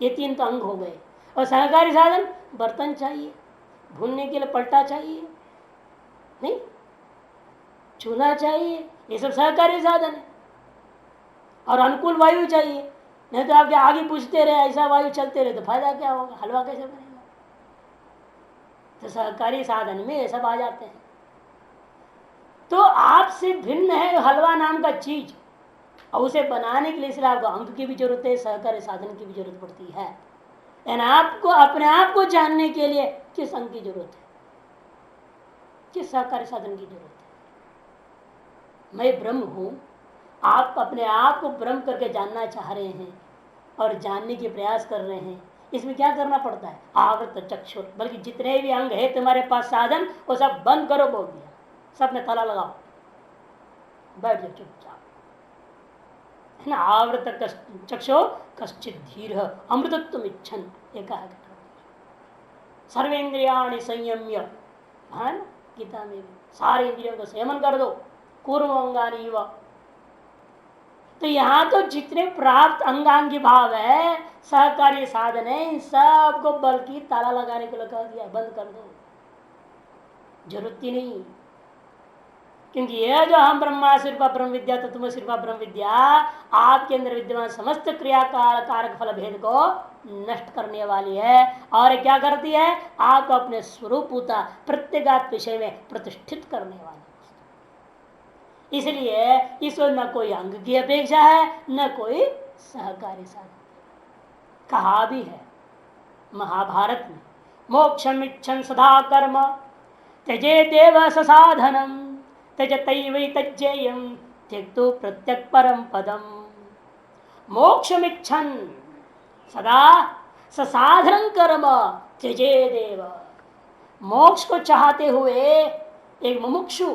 ये तीन तो अंग हो गए। और सहकारी साधन, बर्तन चाहिए, भूनने के लिए पलटा चाहिए, नहीं चूल्हा चाहिए, ये सब सहकारी साधन है। और अनुकूल वायु चाहिए, नहीं तो आपके आगे पूछते रहे ऐसा वायु चलते रहे तो फायदा क्या होगा? हलवा कैसे बनेगा? तो सहकारी साधन में ये सब आ जाते हैं। तो आपसे भिन्न है हलवा नाम का चीज, और उसे बनाने के लिए इसलिए आपको अंग की भी जरूरत है, सहकारी साधन की भी जरूरत पड़ती है। यानी आपको अपने आप को जानने के लिए किस अंग की जरूरत है, किस सहकारी साधन की जरूरत है? मैं ब्रह्म हूं, आप अपने आप को ब्रह्म करके जानना चाह रहे हैं और जानने के प्रयास कर रहे हैं। इसमें क्या करना पड़ता है? आवृत चक्षुर, बल्कि जितने भी अंग है तुम्हारे पास साधन वो सब बंद करो बोल दिया, सब में ताला लगाओ, बैठ जाओ चुपचाप, है ना। आवृत चक्षु कश्चित धीर अमृतत्व इच्छन, एक सर्वेन्द्रियाणि संयम्य, है ना गीता में भी, सारे इंद्रियों को संयमन कर दो, कूर्मंगानी व। तो यहाँ तो जितने प्राप्त अंगांगी भाव है, सहकारी साधन है, इन सबको बल की ताला लगाने को लगा दिया, बंद कर दो, जरूरत ही नहीं। क्योंकि यह जो हम ब्रह्मा सिर्फ ब्रह्म विद्या तो तुम सिर्फ ब्रह्म विद्या आपके अंदर विद्यमान समस्त क्रिया कारक फल भेद को नष्ट करने वाली है। और क्या करती है? आपको अपने स्वरूप प्रत्येगात्म विषय में प्रतिष्ठित करने वाली। इसलिए इसमें न कोई अंग की अपेक्षा है न कोई सहकारी साधन। कहा भी है महाभारत में, मोक्षम इच्छन सदा कर्म त्यजे देव ससाधनम त्यजतैवैतज्जेयं त्यक्तो प्रत्यक् परम पदम। मोक्षमिच्छन् सदा ससाधनं कर्म त्यजे देव। मोक्ष को चाहते हुए एक मुमुक्षु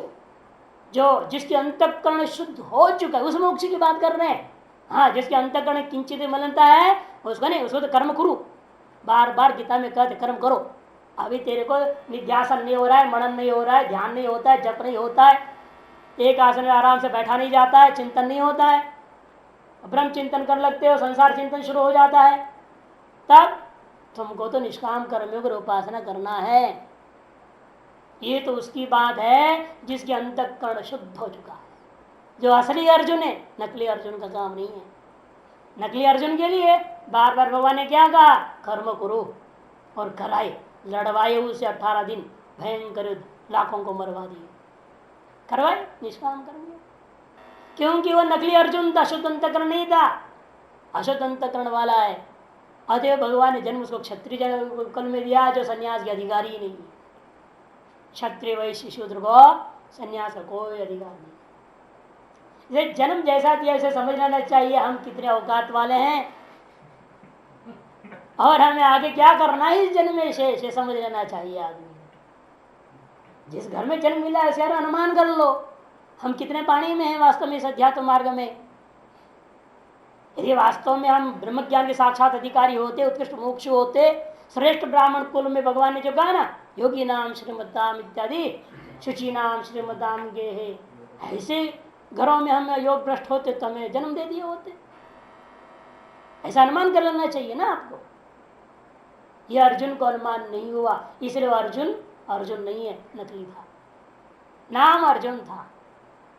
जो जिसके अंतःकरण शुद्ध हो चुका है, उस मोक्ष की बात कर रहे हैं। हाँ, जिसके अंतःकरण किंचित मलिनता है उसको नहीं, उसको तो कर्म करो, बार बार गीता में कहते कर्म करो। अभी तेरे को निध्यासन नहीं हो रहा है, मनन नहीं हो रहा है, ध्यान नहीं होता है, जप नहीं होता है, एक आसन में आराम से बैठा नहीं जाता है, चिंतन नहीं होता है, ब्रह्म चिंतन कर लगते हो, संसार चिंतन शुरू हो जाता है, तब तुमको तो निष्काम कर्मियों की उपासना करना है। ये तो उसकी बात है जिसके अंतःकरण शुद्ध हो चुका है, जो असली अर्जुन है। नकली अर्जुन का काम नहीं है। नकली अर्जुन के लिए बार बार भगवान ने क्या कहा? कर्म करो, और कराए, लड़वाए उसे 18 दिन भयंकर युद्ध, लाखों को मरवा दिए, करवाए निष्काम कर्म। क्योंकि वह नकली अर्जुन था, अशुद्ध अंतःकरण नहीं था, अशुद्ध अंतःकरण वाला है। अतः भगवान ने जन्म उसको क्षत्रिय कुल में दिया जो सन्यास के अधिकारी ही नहीं है। क्षत्रिय वैश्य शूद्र को सन्यास का कोई अधिकार नहीं। इसे जन्म जैसा दिया इसे समझ लेना चाहिए हम कितने औकात वाले हैं और हमें आगे क्या करना है इस जन्म में, शेष समझ लेना चाहिए आदमी। जिस घर में जन्म मिला है उसे अनुमान कर लो हम कितने पानी में हैं वास्तव में इस अध्यात्म मार्ग में। यदि वास्तव में हम ब्रह्म ज्ञान के साक्षात अधिकारी होते, उत्कृष्ट मोक्ष होते, श्रेष्ठ ब्राह्मण कुल में भगवान ने जो कहा ना, योगी नाम श्रीमदाम इत्यादि, शुचि नाम श्रीमदाम गे है, ऐसे घरों में हम योग भ्रष्ट होते तो हमें जन्म दे दिए होते। ऐसा अनुमान कर लेना चाहिए ना आपको। यह अर्जुन को अनुमान नहीं हुआ, इसलिए वो अर्जुन अर्जुन नहीं है, नकली था। नाम अर्जुन था,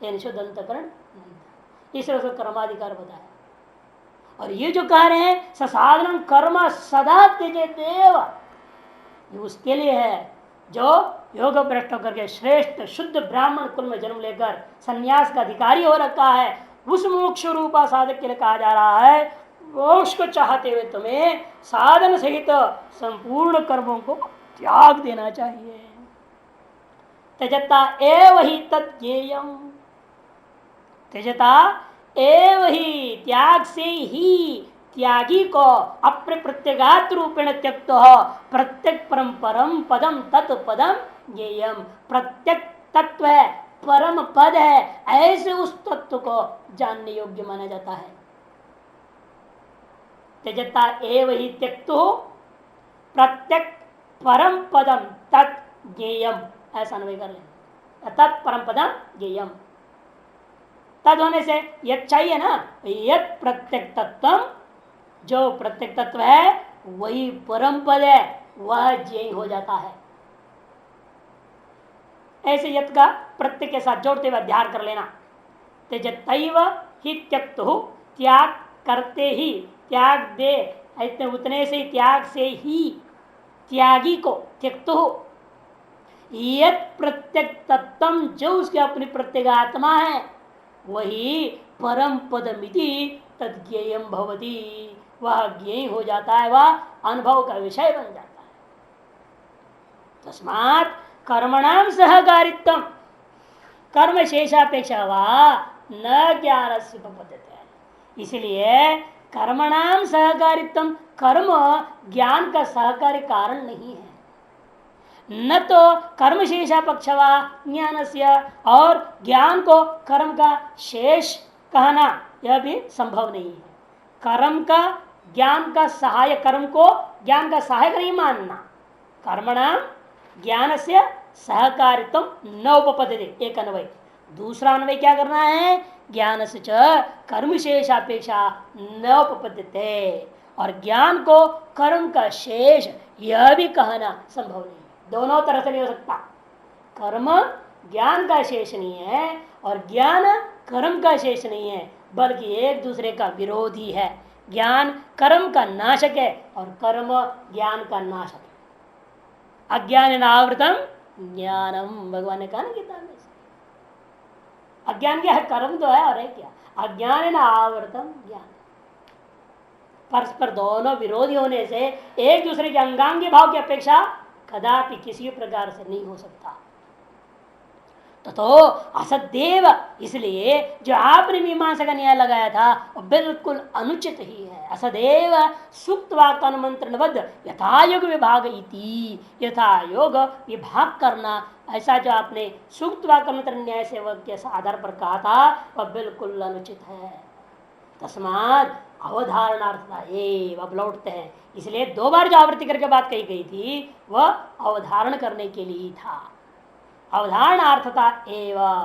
शुद्ध अंतकरण नहीं था, इसलिए उसको कर्माधिकार बताया। और ये जो कह रहे हैं ससाधन कर्म सदा त्यजे देव, ये उसके लिए है जो योग भ्रष्ट होकर के श्रेष्ठ शुद्ध ब्राह्मण कुल में जन्म लेकर संन्यास का अधिकारी हो रखा है। उस मोक्ष रूपा साधक के लिए कहा जा रहा है, मोक्ष को चाहते हुए तुम्हें साधन सहित संपूर्ण कर्मों को त्याग देना चाहिए। त्यजता एव ही तज्ञेयम्, त्यजता एव ही, त्याग से ही त्यागी को अपने प्रत्यगात रूपेण त्यक्त प्रत्येक परम पदम तत्पदम ज्ञेयम, प्रत्येक तत्व है, परम पद है, ऐसे उस तत्व को जानने योग्य माना जाता है। त्यजता एव ही त्यक्तो प्रत्येक परम पदम तत् ज्ञेयम, ऐसा अन्वय कर लें, तत्परम पदम ज्ञेयम। तद होने से यद चाहिए ना, यद प्रत्येक तत्व, जो प्रत्येक तत्व है वही परम पद है, वह ज्ञेय हो जाता है। ऐसे यद का प्रत्येक के साथ जोड़ते हुए अध्ययन कर लेना। त्यजतैव ही त्यक्तु, त्याग करते ही, त्याग दे, इतने उतने से, त्याग से ही त्यागी को त्यक्तु, यद प्रत्येक तत्व, जो उसके अपनी प्रत्येगात्मा है वही परम पदमिति तद्ज्ञेयम भवति, वह ज्ञेय हो जाता है, वह अनुभव का विषय बन जाता है। तस्मात् कर्मणाम सहकारित्व, कर्म शेषापेक्षा वा न ज्ञान से उपपद्यते, इसलिए कर्मणाम सहकारित्व, कर्म ज्ञान का सहकारी कारण नहीं है। न तो कर्म शेषा पक्षवा ज्ञान से, और ज्ञान को कर्म का शेष कहना यह भी संभव नहीं है। कर्म का ज्ञान का सहायक, कर्म को ज्ञान का सहायक नहीं मानना। कर्मणाम ज्ञान से सहकारित्व न उपपद्यते, एक अन्वय। दूसरा अन्वय क्या करना है, ज्ञान से च कर्म शेषापेक्षा न उपपद्यते, और ज्ञान को कर्म का शेष यह भी कहना संभव नहीं। दोनों तरह से नहीं हो सकता। कर्म ज्ञान का शेष नहीं है और ज्ञान कर्म का शेष नहीं है, बल्कि एक दूसरे का विरोधी है। ज्ञान कर्म का नाशक है और कर्म ज्ञान का नाशक है। अज्ञान आवृतम ज्ञानम, भगवान ने कहा ना गीता में। अज्ञान क्या है, कर्म तो है, और है क्या, अज्ञान आवृतम ज्ञान। परस्पर दोनों विरोधी होने से एक दूसरे के अंगांगी भाव की अपेक्षा कदापि किसी प्रकार से नहीं हो सकता। तो असदेव, इसलिए जो आपने मीमांसा का न्याय लगाया था वो बिल्कुल अनुचित ही है। असदेव सूक्त वाक्यानुमंत्रणवद यथायोग विभाग इति, यथायोग विभाग करना, ऐसा जो आपने सूक्त वाक्यानुमंत्रण न्याय सेवक के आधार पर कहा था वह बिल्कुल अनुचित है। तस्मात् अवधारणार्थता एव, अब लौटते हैं, इसलिए दो बार जो आवृत्ति करके बात कही गई थी वह अवधारण करने के लिए था। अवधारणार्थता एवं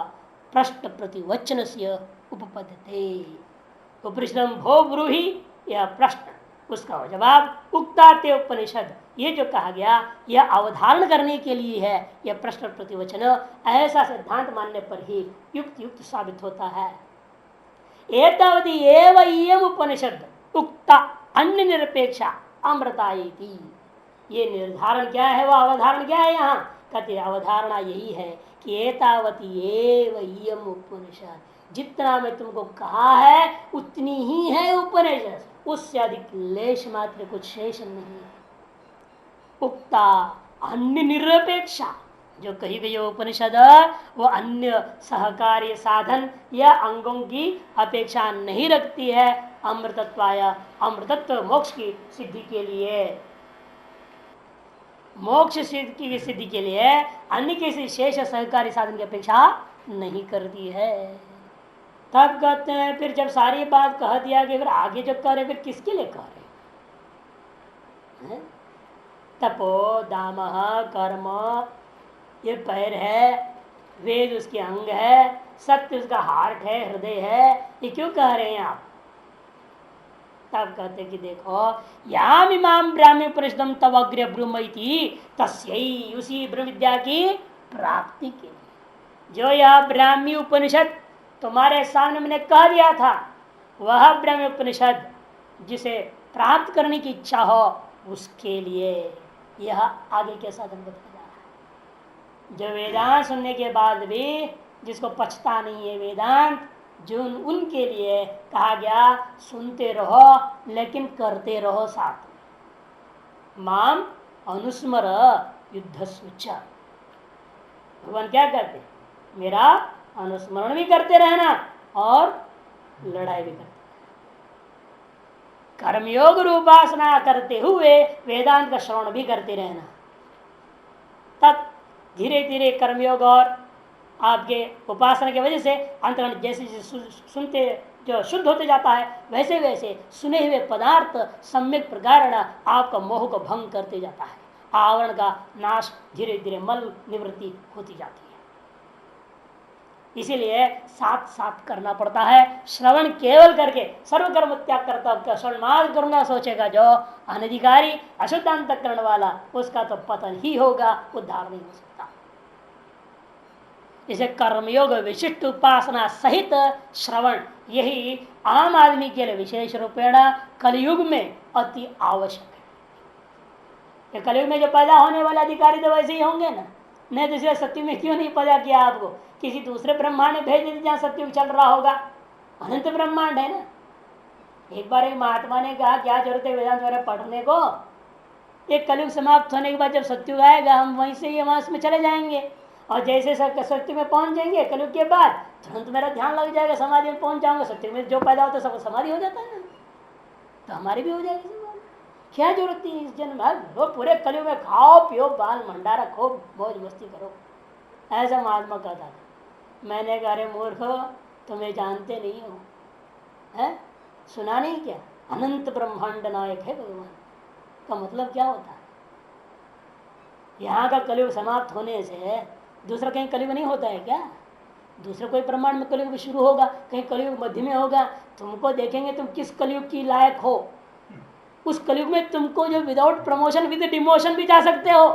प्रश्न प्रतिवचन से उपपद्यते, उपरिष्टम भो ब्रूहि, यह प्रश्न, उसका जवाब उक्ताते उपनिषद, ये जो कहा गया यह अवधारण करने के लिए है। यह प्रश्न प्रतिवचन ऐसा सिद्धांत मानने पर ही युक्त युक्त साबित होता है। एतावती एव इयम उपनिषद उक्ता अन्य निरपेक्षा अमृतायति, ये निर्धारण क्या है, वह अवधारण क्या है यहाँ कहते, अवधारणा यही है कि एतावती एव इयम उपनिषद, जितना मैं तुमको कहा है उतनी ही है उपनिषद, उससे अधिक लेश मात्र कुछ शेष नहीं। उक्ता अन्य निरपेक्षा, जो कही गई उपनिषद वो अन्य सहकार्य साधन या अंगों की अपेक्षा नहीं रखती है अमृतत्वाय, अमृतत्व मोक्ष की सिद्धि के लिए, मोक्ष की सिद्धि के लिए अन्य किसी शेष सहकारी साधन की अपेक्षा नहीं करती है। तब कहते हैं फिर जब सारी बात कह दिया कि फिर आगे जो कह रहे फिर किसके लिए कह रहे हैं? तपो दाम कर्म ये पैर है, वेद उसके अंग है, सत्य उसका हार्ट है, हृदय है, ये क्यों कह रहे हैं आप? तब कहते कि देखो याम इमाम ब्राह्मी परिषदम तव अग्र ब्रह्म तस्यई, उसी ब्रह्म विद्या की प्राप्ति के लिए जो यह ब्राह्मी उपनिषद तुम्हारे सामने मैंने कह दिया था, वह ब्रह्म उपनिषद जिसे प्राप्त करने की इच्छा हो उसके लिए यह आगे के साधन बताया है। जो वेदांत सुनने के बाद भी जिसको पछता नहीं है वेदांत, जो उनके लिए कहा गया सुनते रहो लेकिन करते रहो साथ में। माम अनुस्मर युद्ध सूच, भगवान क्या कहते, मेरा अनुस्मरण भी करते रहना और लड़ाई भी करते, कर्मयोग उपासना करते हुए वेदांत का श्रवण भी करते रहना। तब धीरे धीरे कर्मयोग और आपके उपासना की वजह से अंतर्गत जैसे जैसे सुनते जो शुद्ध होते जाता है वैसे वैसे सुने हुए पदार्थ सम्यक प्रकार आपका मोह को भंग करते जाता है, आवरण का नाश धीरे धीरे मल निवृत्ति होती जाती है। इसीलिए साथ साथ करना पड़ता है। श्रवण केवल करके सर्वकर्म त्याग करता श्रवण मार्ग करूंगा सोचेगा जो अनधिकारी अशुद्ध अंतःकरण वाला, उसका तो पतन ही होगा, उद्धार नहीं हो सकता। इसे कर्मयोग विशिष्ट उपासना सहित श्रवण यही आम आदमी के लिए विशेष रूपेण कलयुग में अति आवश्यक है। कलयुग में जो पैदा होने वाले अधिकारी तो वैसे ही होंगे ना, नहीं तो इसलिए सत्य में क्यों नहीं पैदा किया आपको, किसी दूसरे ब्रह्मांड में भेज देते जहाँ सत्युग चल रहा होगा। अनंत ब्रह्मांड है ना। एक बार एक महात्मा ने कहा क्या जरूरत है वेदांत वगैरह पढ़ने को, एक कलयुग समाप्त होने के बाद जब सत्युग आएगा हम वहीं से वहां में चले जाएंगे, और जैसे सत्य में पहुंच जाएंगे कलयुग के बाद तुरंत मेरा ध्यान लग जाएगा, समाधि में पहुंच जाऊंगा। सत्य में जो पैदा होता है सब समाधि हो जाता है ना, तो हमारी भी हो जाएगी समाधि। क्या जरूरत थी इस जन्म वो पूरे कलयुग में खाओ पियो बाल भंडारा खो मौज मस्ती करो, ऐसा महात्मा कहता था। मैंने कहा अरे मूर्ख तुम्हें जानते नहीं हो, है सुना नहीं क्या, अनंत ब्रह्मांड नायक है भगवान का मतलब क्या होता है। यहाँ का कलयुग समाप्त होने से दूसरा कहीं कलयुग नहीं होता है क्या, दूसरे कोई ब्रह्मांड में कलयुग शुरू होगा, कहीं कलयुग मध्य में होगा। तुमको देखेंगे तुम किस कलयुग की लायक हो, उस कलयुग में तुमको जो विदाउट प्रमोशन विद डिमोशन भी जा सकते हो।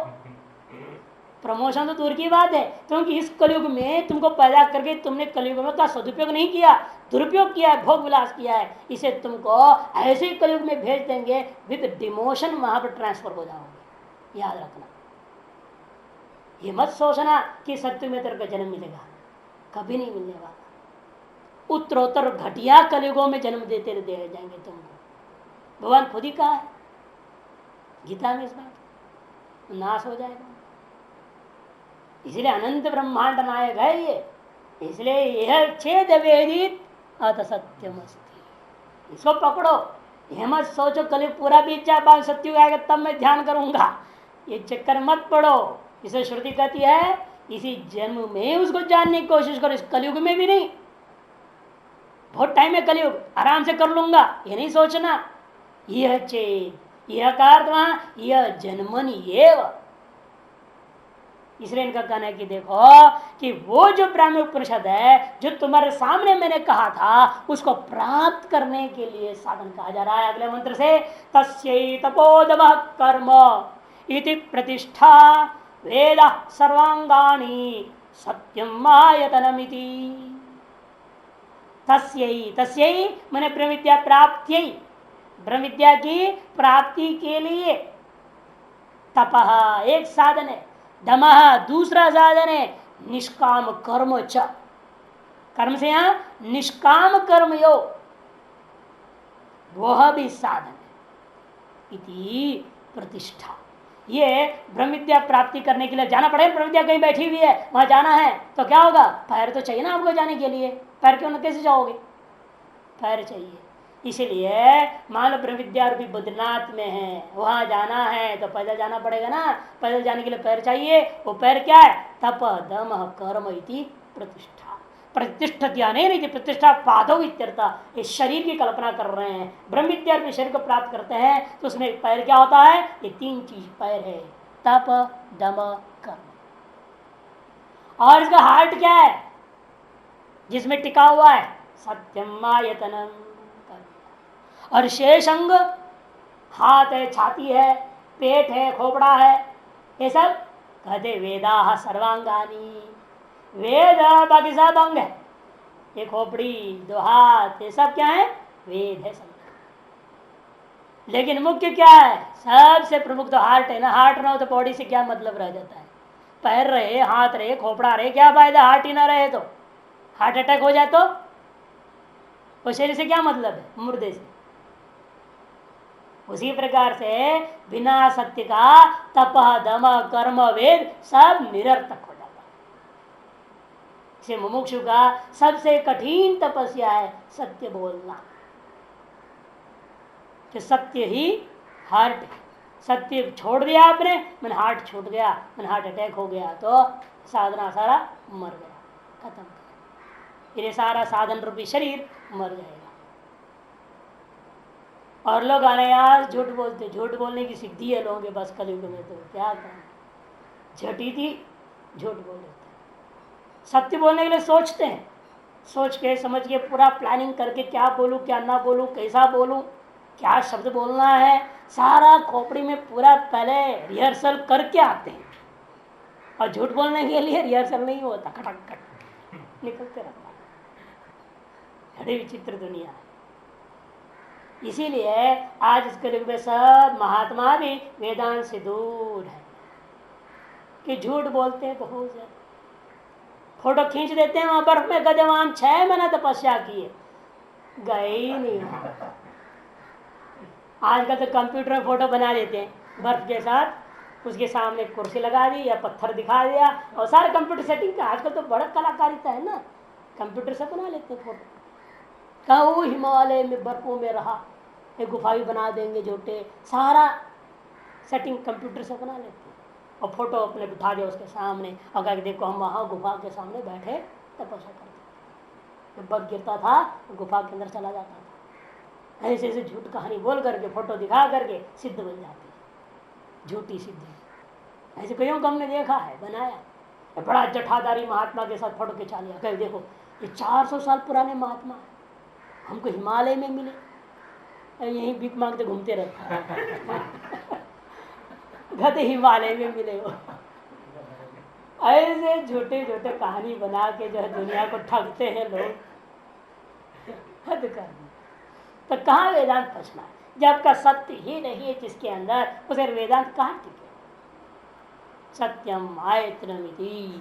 प्रमोशन तो दूर की बात है, क्योंकि इस कलयुग में तुमको पैदा करके तुमने कलयुग में का सदुपयोग नहीं किया, दुरुपयोग किया है, भोग विलास किया है। इसे तुमको ऐसे ही कलयुग में भेज देंगे विद डिमोशन, वहां पर ट्रांसफर हो जाओगे। याद रखना, ये मत सोचना कि सत्य में तेरे को जन्म मिलेगा, कभी नहीं मिलने वाला। उत्तरोत्तर घटिया कलयुगों में जन्म देते दे जाएंगे तुमको। भगवान खुद ही कहा है गीता में इस बात, नाश हो जाएगा। इसलिए अनंत ब्रह्मांड नायक है ये, इसलिए यह छेद वेदित अत सत्यम अस्ति। इसको पकड़ो, यह मत सोचो कल पूरा बीत जाए बाद सत्युग आएगा तब मैं ध्यान करूंगा, ये चक्कर मत पड़ो। इसे श्रुति कहती है इसी जन्म में उसको जानने की कोशिश करो, इस कलयुग में भी नहीं। बहुत टाइम है कलयुग, आराम से कर लूंगा ये नहीं सोचना। यह चेत यह का यह जन्मनि एव। इसलिए इनका कहना है कि देखो कि वो जो ब्राह्मण उपनिषद है जो तुम्हारे सामने मैंने कहा था उसको प्राप्त करने के लिए साधन कहा जा रहा है अगले मंत्र से। तस्यै तपोदव कर्म इति प्रतिष्ठा वेद सर्वांगाणी सत्यम आयतनमिति। तस्यै तस्यै मैंने ब्रह्म विद्या प्राप्त्यै, ब्रह्म विद्या की प्राप्ति के लिए तपः एक साधन है, दमः दूसरा साधन है, निष्काम कर्म च, कर्म से यहां निष्काम कर्म योग वह भी साधन है। इति प्रतिष्ठा, ये ब्रह्म विद्या प्राप्ति करने के लिए जाना पड़ेगा। ब्रह्म विद्या कहीं बैठी हुई है वहां जाना है तो क्या होगा, पैर तो चाहिए ना आपको जाने के लिए, पैर क्यों ना कैसे जाओगे, पैर चाहिए। इसलिए मान लो ब्रह्म विद्या रूपी बद्रीनाथ में है, वहां जाना है तो पैदल जाना पड़ेगा ना, पैदल जाने के लिए पैर चाहिए। वो पैर क्या है, तप दम कर्म इति प्रतिष्ठा। प्रतिष्ठा नहीं प्रतिष्ठा पादो इत्यर्थ, इस शरीर की कल्पना कर रहे हैं। ब्रह्म विद्या में शरीर को प्राप्त करते हैं तो उसमें पैर क्या होता है? ये तीन चीज पैर है, तप दम कर्म। और इसका हार्ट क्या है जिसमें टिका हुआ है? सत्यम आयतनम। और शेष अंग हाथ है, छाती है, पेट है, खोपड़ा है, ये सब कहते वेदा सर्वांगानी। वेद बाकी सब अंग है, ये खोपड़ी दो हाथ ये सब क्या है? वेद है सब। लेकिन मुख्य क्या है? सबसे प्रमुख तो हार्ट है ना। हार्ट ना हो तो बॉडी से क्या मतलब रह जाता है? पैर रहे, हाथ रहे, खोपड़ा रहे, क्या फायदा? हार्ट ही ना रहे तो हार्ट अटैक हो जाए तो वो शरीर से क्या मतलब है? मुर्दे से। उसी प्रकार से बिना सत्य का तप दम कर्म वेद सब निरर्थक हो जाता है। मुमुक्षु का सबसे कठिन तपस्या है सत्य बोलना, कि सत्य ही हार्ट। सत्य छोड़ दिया आपने, मन हार्ट छूट गया, मन हार्ट अटैक हो गया तो साधना सारा मर गया, खत्म। ये सारा साधन रूपी शरीर मर जाएगा। और लोग आने यार झूठ बोलते, झूठ बोलने की सिद्धि है लोगों के पास कलयुग में, तो क्या करें? झटी थी झूठ बोल देते हैं। सत्य बोलने के लिए सोचते हैं, सोच के समझ के पूरा प्लानिंग करके क्या बोलूं क्या ना बोलूं, कैसा बोलूं, क्या शब्द बोलना है, सारा खोपड़ी में पूरा पहले रिहर्सल करके आते हैं। और झूठ बोलने के लिए रिहर्सल नहीं होता, खटक खट निकलते रहता है। बड़ी विचित्र दुनिया है। इसीलिए आज इसके युग में सब महात्मा भी वेदांत से दूर है, कि झूठ बोलते हैं बहुत ज्यादा। फोटो खींच देते हैं वहां बर्फ में, गधे वहां 6 महीना तपस्या किए, गए ही नहीं। आजकल तो कंप्यूटर में फोटो बना देते हैं बर्फ के साथ, उसके सामने कुर्सी लगा दी या पत्थर दिखा दिया और सारे कंप्यूटर सेटिंग का। आजकल तो बड़ा कलाकारिता है ना, कंप्यूटर से बना लेते हैं फोटो। कहा वो हिमालय में बर्फों में रहा, एक गुफा भी बना देंगे झूठे, सारा सेटिंग कंप्यूटर से बना लेते हैं। और फोटो अपने बिठा दिया उसके सामने और कहा देखो हम वहाँ गुफा के सामने बैठे तपस्या करते। जब बर्फ गिरता था गुफा के अंदर चला जाता था। ऐसे ऐसे झूठ कहानी बोल करके फोटो दिखा करके सिद्ध बन जाती है, झूठी सिद्धि। ऐसे कईयों को हमने देखा है, बनाया। बड़ा जठाधारी महात्मा के साथ फोटो खिंचा लिया, कह देखो ये 400 साल पुराने महात्मा है, हमको हिमालय में मिले, यही भीख मांगते घूमते रहते गधे हिमालय में मिले वो। ऐसे झूठे झूठे कहानी बना के जो है दुनिया को ठगते हैं लोग, हद कर। तो कहाँ वेदांत पहुंचना है जब का सत्य ही नहीं है जिसके अंदर, उसे वेदांत कहाँ टिके? सत्यम आयतनमिति,